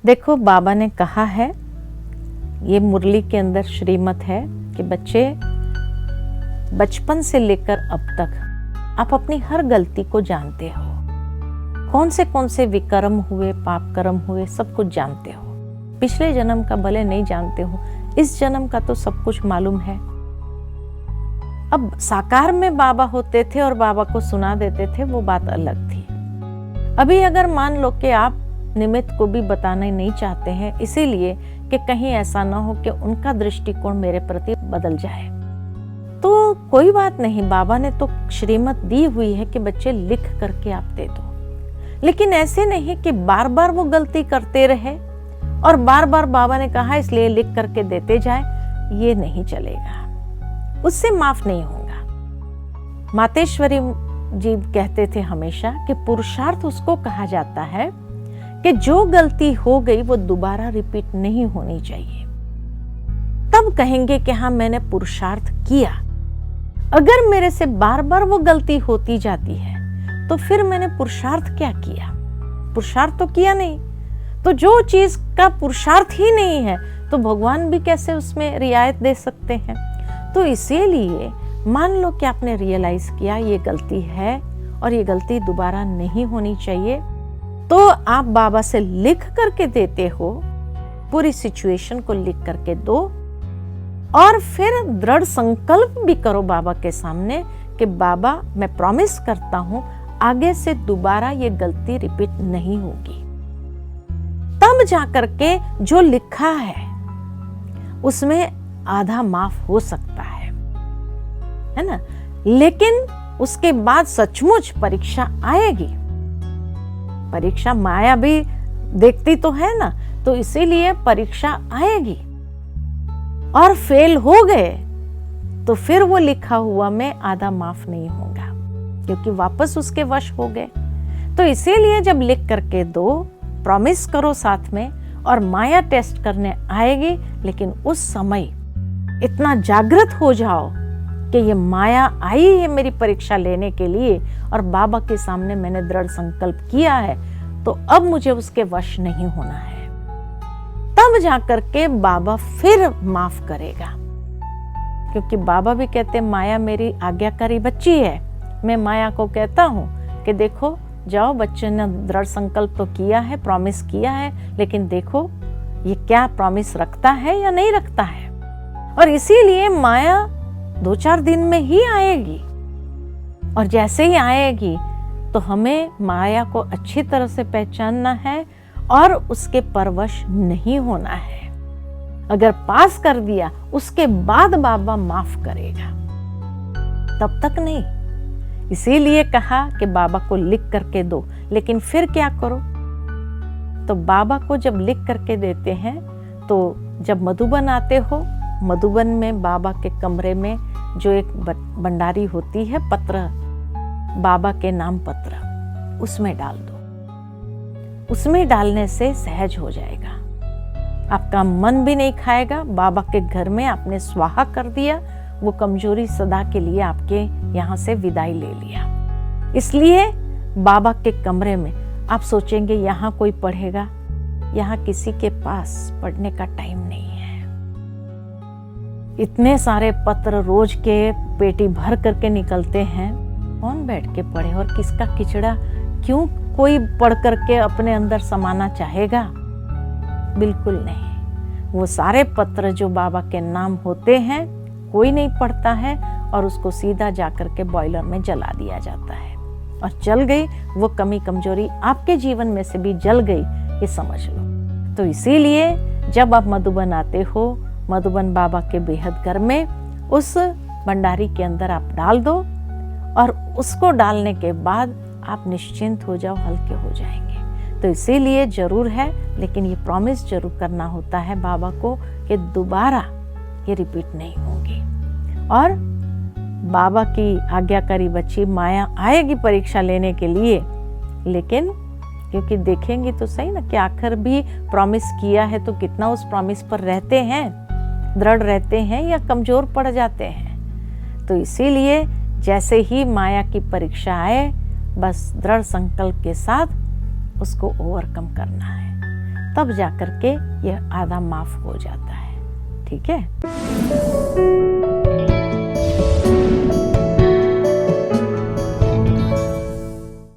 देखो, बाबा ने कहा है, ये मुरली के अंदर श्रीमत है कि बच्चे, बचपन से लेकर अब तक आप अपनी हर गलती को जानते हो। कौन से विकर्म हुए, पाप कर्म हुए, सब कुछ जानते हो। पिछले जन्म का भले नहीं जानते हो, इस जन्म का तो सब कुछ मालूम है। अब साकार में बाबा होते थे और बाबा को सुना देते थे, वो बात अलग थी। अभी अगर मान लो कि आप निमित्त को भी बताना नहीं चाहते हैं, इसीलिए कि कहीं ऐसा ना हो कि उनका दृष्टिकोण मेरे प्रति बदल जाए, तो कोई बात नहीं। बाबा ने तो श्रीमत दी हुई है कि बच्चे लिख करके आप दे दो, लेकिन ऐसे नहीं कि बार बार वो गलती करते रहे और बार बार बाबा ने कहा इसलिए लिख करके देते जाए। ये नहीं चलेगा, उससे माफ नहीं होगा। मातेश्वरी जी कहते थे हमेशा कि पुरुषार्थ उसको कहा जाता है कि जो गलती हो गई वो दोबारा रिपीट नहीं होनी चाहिए। तब कहेंगे कि हाँ, मैंने पुरुषार्थ किया। अगर मेरे से बार बार वो गलती होती जाती है तो फिर मैंने पुरुषार्थ क्या किया? पुरुषार्थ तो किया नहीं। तो जो चीज का पुरुषार्थ ही नहीं है तो भगवान भी कैसे उसमें रियायत दे सकते हैं? तो इसीलिए मान लो कि आपने रियलाइज किया ये गलती है और ये गलती दोबारा नहीं होनी चाहिए, तो आप बाबा से लिख करके देते हो, पूरी सिचुएशन को लिख करके दो और फिर दृढ़ संकल्प भी करो बाबा के सामने कि बाबा, मैं प्रॉमिस करता हूं आगे से दोबारा ये गलती रिपीट नहीं होगी। तब जाकर के जो लिखा है उसमें आधा माफ हो सकता है ना। लेकिन उसके बाद सचमुच परीक्षा आएगी। परीक्षा माया भी देखती तो है ना, तो इसीलिए परीक्षा आएगी। और फेल हो गए तो फिर वो लिखा हुआ में आधा माफ नहीं होगा, क्योंकि वापस उसके वश हो गए। तो इसीलिए जब लिख करके दो, प्रॉमिस करो साथ में, और माया टेस्ट करने आएगी, लेकिन उस समय इतना जागृत हो जाओ कि ये माया आई है मेरी परीक्षा लेने के लिए और बाबा के सामने मैंने दृढ़ संकल्प किया है, तो अब मुझे उसके वश नहीं होना है। तब जाकर के बाबा फिर माफ करेगा, क्योंकि बाबा भी कहते हैं माया मेरी आज्ञाकारी बच्ची है। मैं माया को कहता हूँ कि देखो, जाओ, बच्चे ने दृढ़ संकल्प तो किया है, प्रॉमिस किया है, लेकिन देखो ये क्या प्रॉमिस रखता है या नहीं रखता है। और इसीलिए माया 2-4 दिन में ही आएगी, और जैसे ही आएगी तो हमें माया को अच्छी तरह से पहचानना है और उसके परवश नहीं होना है। अगर पास कर दिया उसके बाद बाबा माफ करेगा, तब तक नहीं। इसीलिए कहा कि बाबा को लिख करके दो। लेकिन फिर क्या करो? तो बाबा को जब लिख करके देते हैं, तो जब मधुबन आते हो, मधुबन में बाबा के कमरे में जो एक भंडारी होती है, पत्र, बाबा के नाम पत्र, उसमें डाल दो। उसमें डालने से सहज हो जाएगा, आपका मन भी नहीं खाएगा। बाबा के घर में आपने स्वाहा कर दिया, वो कमजोरी सदा के लिए आपके यहाँ से विदाई ले लिया। इसलिए बाबा के कमरे में आप सोचेंगे यहाँ कोई पढ़ेगा, यहाँ किसी के पास पढ़ने का टाइम नहीं है। इतने सारे पत्र रोज के पेटी भर करके निकलते हैं, कौन बैठ के पढ़े? और किसका किचड़ा क्यों कोई पढ़ करके अपने अंदर समाना चाहेगा? बिल्कुल नहीं। वो सारे पत्र जो बाबा के नाम होते हैं कोई नहीं पढ़ता है, और उसको सीधा जाकर के बॉयलर में जला दिया जाता है। और जल गई वो कमी कमजोरी, आपके जीवन में से भी जल गई, ये समझ लो। तो इसीलिए जब आप मधुबन आते हो, मधुबन बाबा के बेहद घर में, उस भंडारी के अंदर आप डाल दो, और उसको डालने के बाद आप निश्चिंत हो जाओ, हल्के हो जाएंगे। तो इसीलिए जरूर है, लेकिन ये प्रॉमिस जरूर करना होता है बाबा को कि दोबारा ये रिपीट नहीं होगी। और बाबा की आज्ञाकारी बच्ची माया आएगी परीक्षा लेने के लिए, लेकिन क्योंकि देखेंगे तो सही ना कि आखिर भी प्रॉमिस किया है तो कितना उस प्रॉमिस पर रहते हैं, दृढ़ रहते हैं या कमजोर पड़ जाते हैं। तो इसीलिए जैसे ही माया की परीक्षा आए, बस दृढ़ संकल्प के साथ उसको ओवरकम करना है। तब जाकर के यह आधा माफ हो जाता है। ठीक है।